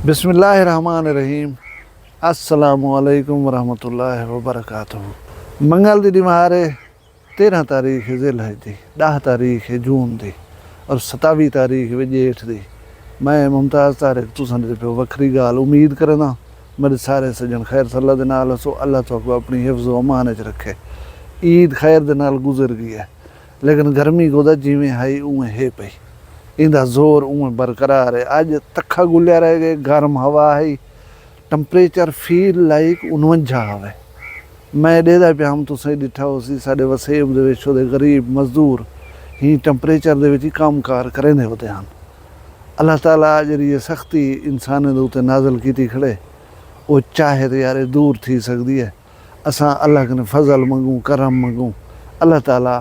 बिस्मिल्लाहिर्रहमानिर्रहीम। अस्सलामुअलैकुम वरहमतुल्लाहि वबरकातुहू। मंगल दी दिमारे 13 तारीख ज़िलहज दी, 10 तारीख जून दी और 27 तारीख वे जेठ दी। मैं मुमताज़ तारिक तुसां दे पे वखरी गाल उम्मीद करना मेरे सारे सजन खैर सल्ला दे नाल सो अल्लाह तआला अपनी हिफ्ज़ व अमान च रखे। ईद खैर दे नाल गुजर गई है, लेकिन गर्मी गोदा जिमें हाई उवें है पई, इंदा जोर उवें बरकरार है। अज तखा गुलिया रह गए, गर्म हवा है, टंपरेचर फील लाइक 49 आवे। मैं डेदा पे हम तुसें डिठा उसी साडे वसेब दे विच ओहदे गरीब मजदूर ही टंपरेचर दे विच काम कार करेंदे होते हैं। अल्लाह ताला जी ये सख्ती इंसाने दे उत्ते नाज़िल कीती खड़े, वो चाहे तो यार दूर थी सकती है। असां अल्लाह कने फजल मंगूं, करम मंगूं, अल्लाह ताला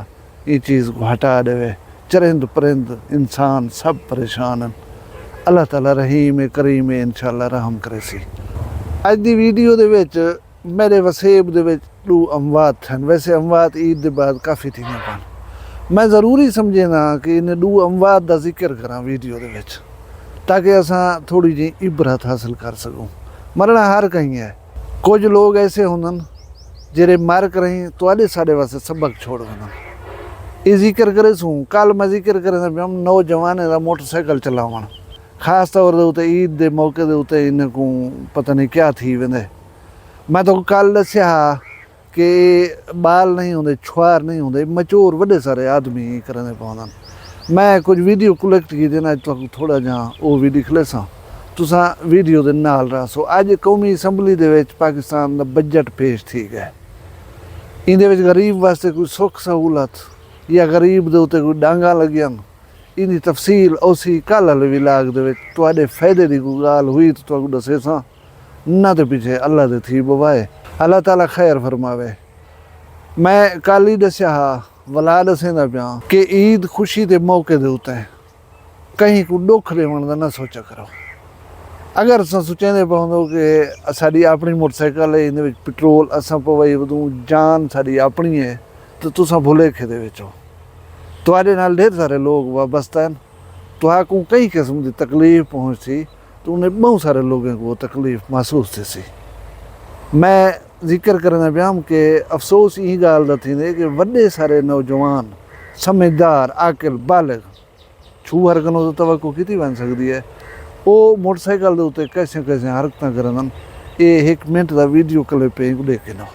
ये चीज़ को हटा देवे। चरिंद परिंद इंसान सब परेशान हैं, अल्लाह ताला रहीम करीम इंशाअल्लाह रहम करे सी। अज दी वीडियो दे विच मेरे वसेब दे विच 2 अमवात हैं। वैसे अमवात ईद दे बाद काफ़ी थी पान, मैं ज़रूरी समझे ना कि इन 2 अमवात का जिक्र करा वीडियो दे विच, ताकि असां थोड़ी जी इबरत हासिल कर सकूँ। मरना हर कहीं है, कुछ लोग ऐसे होंदन जेरे मर करें तो साढ़े वास्ते सबक छोड़ वञनि। ये जिक्र करे सूँ कल मैं जिक्र करे पिया नौजवान का मोटरसाइकिल चलावण, खास तौर ते ईद के मौके के उत्ते इन को पता नहीं क्या थी वेंदे। मैं तो कल दस्या कि बाल नहीं होंदे, छुआर नहीं होंदे, मचोर वड्डे सारे आदमी करने पौंदन। मैं कुछ वीडियो कलैक्ट कीते ना, थोड़ा जहाँ वो भी दिख लेसां, तुसां वीडियो दे नाल रहो। अज कौमी असैंबली दे विच पाकिस्तान दा बजट पेश थी गया। इंदे विच गरीब वास्ते कोई सुख सहूलत या गरीब दे उत्ते कोई डांगा लगियन, इनकी तफसील उसी कल वाले विलाग दे विच तुहाडे फायदे दी कोई गाल हुई तो तुहानू दसे सां, ना तो पीछे अल्लाह दे थी बवाए। अल्लाह ताला खैर फरमावे। मैं कल ही दस्या वला दसेंदा पिया कि ईद खुशी के मौके दे उत्ते कहीं को दुख देवण दा ना सोचा करो। अगर असां सोचेंदे पवंदो कि साडी अपनी मोटरसाइकिल है, इन पेट्रोल असां पवाई वधूं, जान साडी अपनी है, तो तुसां भुलेखे दे विच हो। तुहाडे नाल ढेर सारे लोग वाबस्ता हैं, तुहाकू कई किस्म की तकलीफ़ पहुँचती तो उन्हें बहुत सारे लोगों को वो तकलीफ़ महसूस थी सी। मैं जिक्र करना पिया कि अफसोस ये गाल दा थींदे कि वड्डे सारे नौजवान समझदार आकिल बालिग छूहर कनो तो तवक्को की बन सकती है, वो मोटरसाइकिल के उत्ते कैसे कैसे हरकत करन। ये 1 मिनट का वीडियो क्लिप है, देखे ना।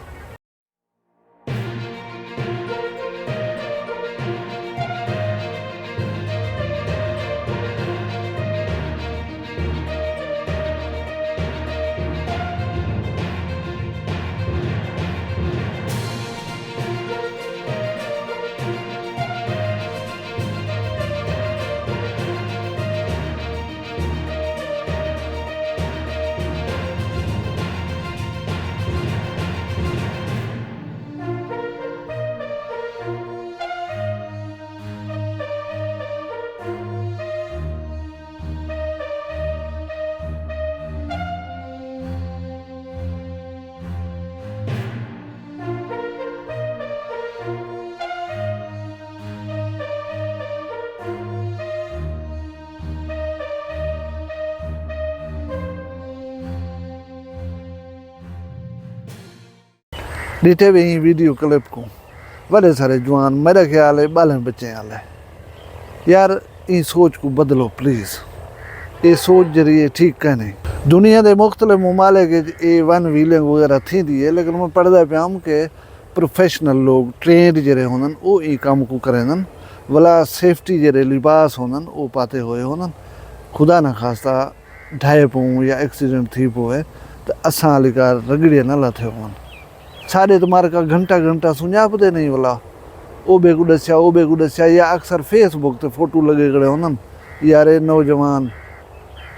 डिठे भी वीडियो क्लिप को बड़े सारे जवान, मेरा ख्याल है बालन बच्चे आल है। यार ये सोच को बदलो प्लीज़, ये सोच जरिए ठीक कहने। दुनिया के मुख्तलिफ ममालिक A1 व्हीलिंग वगैरह थी दी है, लेकिन मैं पढ़ता पिया कि प्रोफेशनल लोग ट्रेंड जरे होंदन वो ये काम को करेंदन, वला सेफ्टी जरे लिबास होंदन वो पाते हुए होंदन। खुदा न खास्ता ढाए पऊँ या एक्सीडेंट थी पोए तो असां लिका रगड़िए न लथे होन। साढ़े तुम्हारे का घंटा घंटा सुञापते नहीं वाला वो बेगू दस्या वो बेगू दस्या, या अक्सर फेसबुक ते फोटो लगे खड़े होंदन। यार नौजवान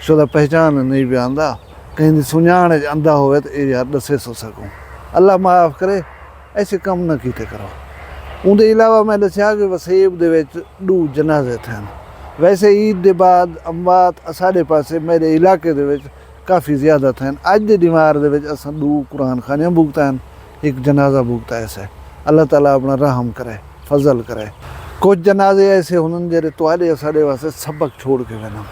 शुदा पहचान नहीं भी आंदा, कहीं सुञाण आंदा होवे तो यार दसे सो सकूँ। अल्लाह माफ़ करे, ऐसे कम न कीते करो। उनके अलावा मैं दस्या कि वसेब दे विच 2 जनाजे थे। वैसे ईद के बाद अमवात साढ़े पासे मेरे इलाके दे विच काफ़ी ज़्यादा थे। अज के दीवार दे विच असां 2 कुरान खाने भुगता हैं, 1 जनाजा भुगता ऐसे। अल्लाह ताला अपना रहम करे, फजल करे। कुछ जनाजे ऐसे होंदन जेरे तुहाडे साढ़े वास्ते सबक छोड़ के वेंदन।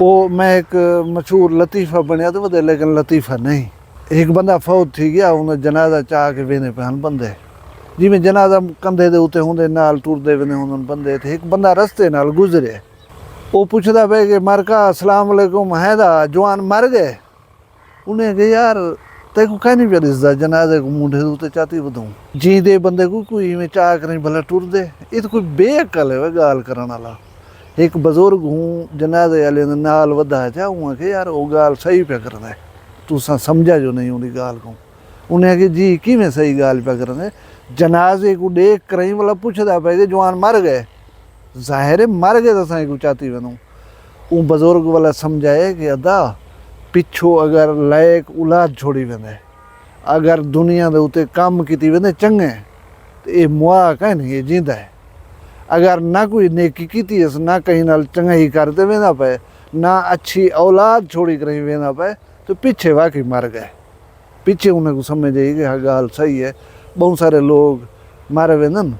वो मैं एक मशहूर लतीफ़ा बनया तो वह, लेकिन लतीफ़ा नहीं। एक बंदा फौत थी गया, उन्हें जनाजा चाह के वेने पे हन बंदे, जिमें जनाजा कंधे दे उत्ते होंदे नाल टुरदे वेने होंदे बंदे थे। एक बंदा रस्ते नाल गुजरे, वो पुछदा पे कि मरका अस्सलाम वालेकुम है दा जवान मर गए। उन्हें कहा यार तेको कह नहीं पिया दिसदा जनाजे को मुंडे दे उत्ते चाती वधूं जींदे बंदे को कोई में चाह करें भला टुरदे। ये तो कोई बेअकल है गाल करन वाला। एक बजुर्ग हूँ जनाजे वाले नाल वधा चा, उहाँ के यार वो गाल सही पे करदा है, तुसा समझा जो नहीं उनकी गाल को। उन्हें कि जी किवें सही गाल पे करदे, जनाजे को देख कर ही मतलब पुछदा पे कि जवान मर गए, ज़ाहिर है मर गए तो असां को चाती वनूं। वो बजुर्ग वाला समझाए कि अदा पिछो अगर लायक औलाद छोड़ी वेंदे, अगर दुनिया दे उत्ते कम कीती वेंदे चंगे तो ये मुआ कह नहीं ये जींदा है। अगर ना कोई नेकी कीती है, ना कहीं नाल चंगाई करते वेंदा पे, ना अच्छी औलाद छोड़ी कर वेंदा पे, तो पीछे वाकई मर गए। पीछे उन्हें को समझ आई कि हाँ गाल सही है। बहुत सारे लोग मारे वेंदन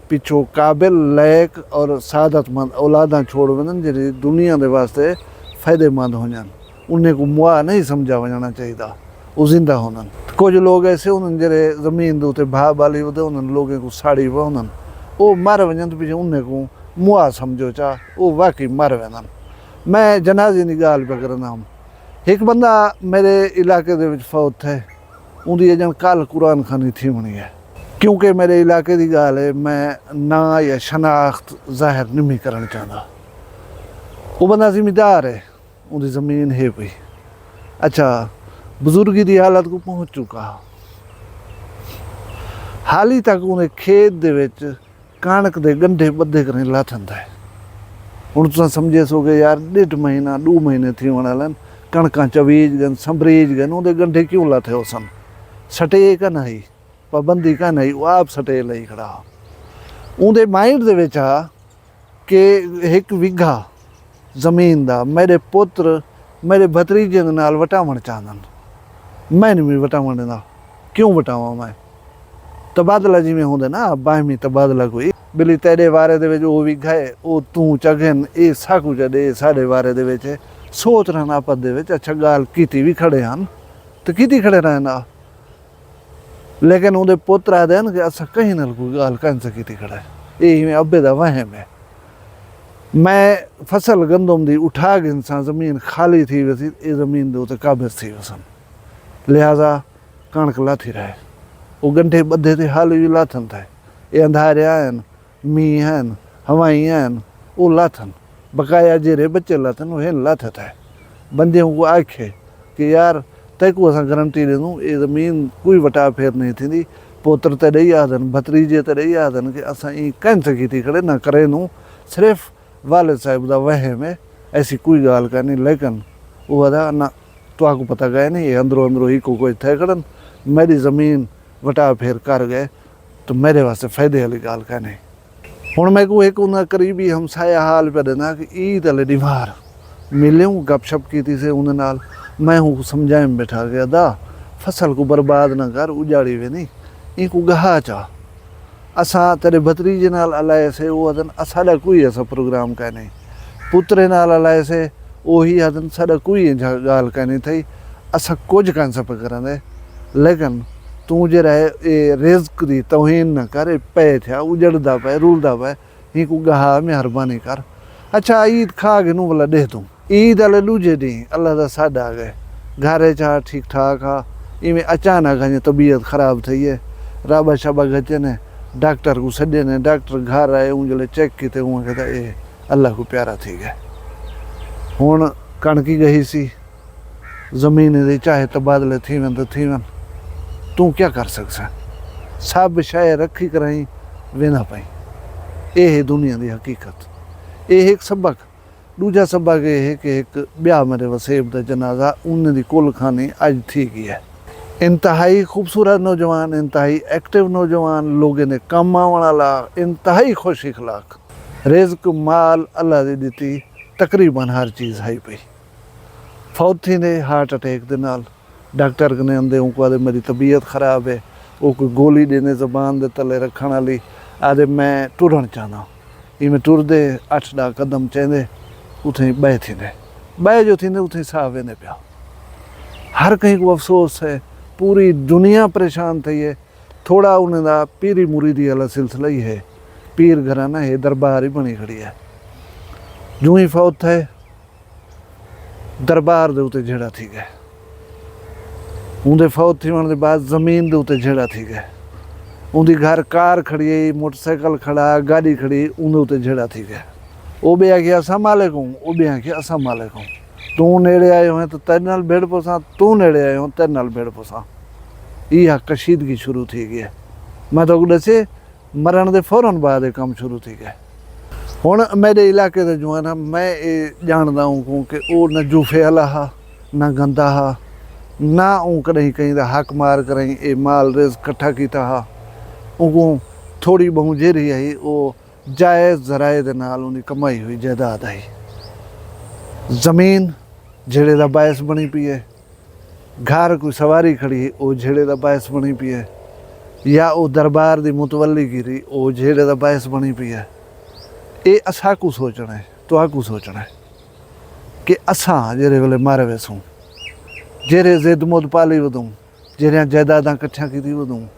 पिछो काबिल लायक और सादतमंद औलादा छोड़ वेंदन जी दुनिया के वास्ते फ़ायदेमंद हो जान। उन्हें को मुआ नहीं समझा वजना चाहिए, वो जिंदा होनन। कुछ लोग ऐसे होनन जरे जमीन के उत्ते भाव बाली होते होनन, लोगों को साड़ी होनन, वो मर वजन तो पीछे उन्हें को मुआ समझो चा, वो वाकई मर वेंदन। मैं जनाजे की गाल पे करना हूँ। एक बंदा मेरे इलाके दे विच फौत थे, उनकी अजन कल कुरान खानी थी होनी है। क्योंकि मेरे इलाके की गाल है, मैं ना या शनाख्त जाहिर नहीं करना चाहता। वो बंदा जिम्मेदार है, उनकी ज़मीन है पई, अच्छा बुजुर्गी की हालत को पहुँच चुका। हाल ही तक उन्हें खेत दे विच कणक दे गंढे बद्धे करें लाथन था। हुण तुसां समझे सो कि यार 1.5 महीना 2 महीने थी वण वालन, कणकां चवीज गन संभरीज गन, उहदे गंढे क्यों लाथे हो सन, सटे का नहीं पाबंदी का नहीं, वो आप सटे लई खड़ा। उहदे माइंड दे विच आ कि 1 विघा ज़मीन दा मेरे पुत्र मेरे भतरीजे दे नाल वटावण चाहंदन, मैं नहीं वटावण दिंदा। क्यों वटावां मैं? तबादला जिवें होंदे ना, बाहमी तबादला कोई बिली तेरे वारे दे विच वो विघा है, वो तू चगन ये साकू जडे साडे वारे दे विच सोच रहन आपस दे विच। अच्छा गाल कीती भी खड़े हन तो कीती खड़े रहना, लेकिन उहदे पुत्र आदे कि असां कहीं नाल कोई गाल कंहिं सां कीती खड़ा है, ये अब्बे दा वहम है। मैं फसल गंदम दी उठा गिनसां ज़मीन खाली थी वसी, ये ज़मीन दे उत्ते काबिज़ थी वसन, लिहाजा कणक लाथी रहे। वो गंढे बद्धे ते हाल भी लाथन था, ये अंधारिया आहिनि, मींहं आहिनि, हवाई आहिनि, वो लाथन बकाया जेरे बच्चे लाथन वो हिन लाथे था। बंदियों को आखे कि यार तैको असां गारंटी ॾींदूं ये ज़मीन कोई वटा फेर नहीं थींदी। पोत्र ते ॾेई आदन, भतरीजे ते ॾेई आदन कि असां ई कंहिं सां कीती खड़े न करेनूं, सिर्फ़ वालिद साहिब दा वहम है, ऐसी कोई गाल कान्हे। लेकिन वो आदा ना तुआको पता गए नहीं, ये अंदरों अंदरों ही को कोई थे खड़न, मेरी ज़मीन वटा फेर कर गए तो मेरे वास्ते फ़ायदे वाली गाल कान्हे। हुण मैं को एक उन करीबी हमसाया हाल पे देना कि ईद वाले ॾींहुं मिलूं गपशप की से उन नाल, मैं हूँ समझाए में बैठा गया दा फसल को बर्बाद न कर, उजाड़ी वे नहीं इनको गहा चा। असां तेरे भतरीजे नाल अलाए से वो आदन असाडा कोई ऐसा प्रोग्राम का नहीं, पुत्रे नाल अलाए से वही आदन साडा कोई गाल का नहीं थी, असां कुछ कान सा पे करंदे। लेकिन तू जे रहे ये रिज़्क दी तौहीन न कर, पे थिया उजड़दा पे रुलदा पे, इनको गहा मेहरबानी कर। अच्छा ईद खा के नू वाला दे दूँ, ईद वाले दूजे ॾींहुं अल्लाह दा साडा आ गए, घरे चा ठीक ठाक हा, इवें अचानक अञा तबीयत ख़राब थी है, राबा शाबा गचने डॉक्टर को सॾे ने, डॉक्टर घर आए उन चेक किए उन कहता ये अल्लाह को प्यारा थी गए। हुण कणकी गई सी ज़मीन दे चाहे तबादले थी वन तो थी वन, तू क्या कर सकसा, सब शइ रखी कराई वेंदा पई। ये दुनिया की हकीकत, ये एक सबक। दूजा सबक ये है कि एक ब्याह मेरे वसेब का जनाजा उन्हें कुल खानी अज थी गई है। इंतहाई खूबसूरत नौजवान, इंतहाई एक्टिव नौजवान, लोगों ने कम आने वाला, इंतहाई खुश इखलाक, रिज़्क माल अल्लाह दी दिती, तकरीबन हर चीज़ है पई। फौत थी ने हार्ट अटैक के नाल, डॉक्टर कने आंदे उनको आदे मेरी तबीयत ख़राब है, वो कोई गोली देने ज़बान दे तले रखण वाली, आदे मैं टुरण चाहना, इवें टुरदे 8-10 कदम चेंदे उथे बह थींदे, बह जो थींदे उथे साह वेंदे पिया। हर कंहिं को अफ़सोस है, पूरी दुनिया परेशान थी है। थोड़ा उन्हें दा पीरी मुरीदी वाला सिलसिला ही है, पीर घराना है, दरबार ही बनी खड़ी है। जूं ही फौत है दरबार दे उते झेड़ा थी गए, उनके फौत थी वन बाद ज़मीन दे उते झेड़ा थी गए। उनकी घर कार खड़ी है, मोटरसाइकिल खड़ा, गाड़ी खड़ी, उनके उते झेड़ा थी गए। वो भी आखे असा मालिक हूँ, वो भी आखे असा मालिक हूँ। तू नेड़े आयो है तो तेरे नाल भेड़ पोसा, तू नेड़े आयो तेरे नाल भेड़ पोसा। यह कशीदगी शुरू थी गई है। मैं तो दसे मरण दे फौरन बाद काम शुरू थी गए। हुण मेरे इलाके दे जो है ना, मैं ये जानदा हूँ कि वो न जूफे वाला हा, न गंदा हा, ना ऊ कहीं कहीं दा हक मार करें ये माल रेज कट्ठा किया हा। उनको थोड़ी बहुत जेरी आई वो जायज़ जराए दे नाल उन्हें कमाई हुई जायदाद आई। ज़मीन झेड़े का बायस बनी पी है, घर कोई सवारी खड़ी वो झेड़े का बायस बनी पी है, या वो दरबार की मुतवली गिरी वो झेड़े का बायस बनी पी है। ये असा को सोचना है, तो आकू सोचना है कि असा जेरे वेले मारे वैसूँ, जेरे जिद मुद पाली वधूँ, जेरिया जायदादा कट्ठिया की वधूँ,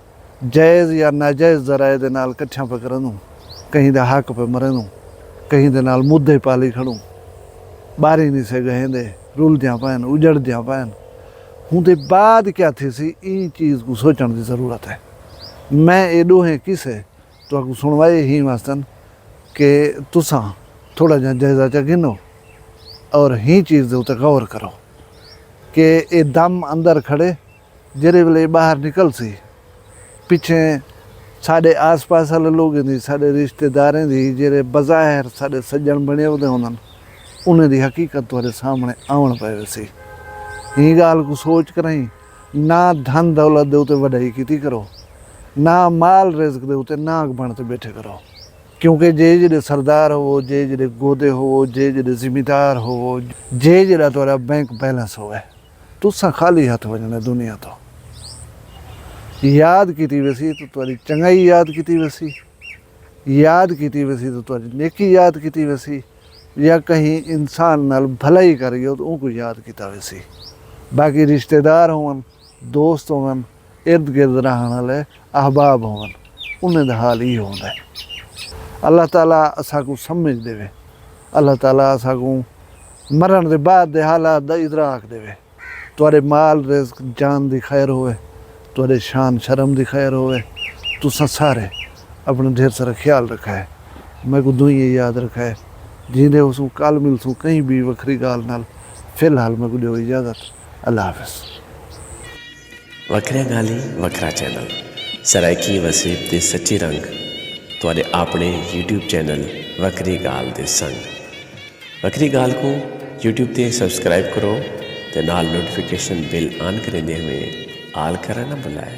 जायज़ या नाजायज़ जराए दे नाल कट्ठिया पे करनूँ, कहीं दे हक पे मरनूँ, कहीं दे नाल मुद्दे पाली खड़ूँ, बारी नहीं से गए दे रुलद्या पैन उजड़द्या पैन। हूँ तो बाद क्या थी सी इन चीज़ को सोचने की ज़रूरत है। मैं ये दोहें किसे तो आपको सुनवाए ही वास्तन कि तुसा थोड़ा जा जायजा चा गिनो और ही चीज़ दे उते गौर करो कि ये दम अंदर खड़े जेरे वेले बाहर निकल सी, पिछे साढ़े आस पास वाले लोग दी, साढ़े रिश्तेदारें दी जेरे बज़ाहिर साढ़े सज्जन बने होते होंदन, उन्हें दी हकीकत तुहारे सामने आवन पवे सी। ही गाल को सोच करें, ना धन दौलत दे उते वडाई कीती करो, ना माल रिज़्क दे उते नाक बनते बैठे करो। क्योंकि जे जेडे सरदार हो, जे जेडे गोदे हो, जे जेडे जिमीदार हो, जे जेड़ा तुहारा बैंक बैलेंस होवे, तुसा खाली हथ वजने दुनिया तो। याद की वैसी तो तुहारी चंगाई याद की वैसी, याद की वैसी तो तुहारी नेकी याद की वैसी, या कहीं इंसान नाल भलाई करियो तो उनको याद किया वैसी। बाकी रिश्तेदार होवन, दोस्त होवन, इर्द गिर्द रहने वाले अहबाब होवन, उन्हें दा हाल ही होंदा है। अल्लाह ताला असा को समझ देवे, अल्लाह ताला असा को मरण दे बाद दे हालात दा इदराक देवे। तुहारे माल रिज़्क जान दी खैर होवे, तुहारे शान शर्म दी खैर होवे। तुसा सारे अपने ढेर सारा ख्याल रखा है। मैं को दुई याद रखा है, जींदे उसू कल मिलसूँ कहीं भी वखरी गाल नाल। फिलहाल मैं को दियो इजाज़त, अल्लाह हाफ़िज़। वखरिया गाली वखरा चैनल सराइकी वसीब दे सच्ची रंग तुहाडे अपने YouTube चैनल वखरी गाल दे संग। वखरी गाल को YouTube ते सब्सक्राइब करो ते नाल नोटिफिकेशन बिल ऑन करेंदे हुए आल करना ना भुलाए।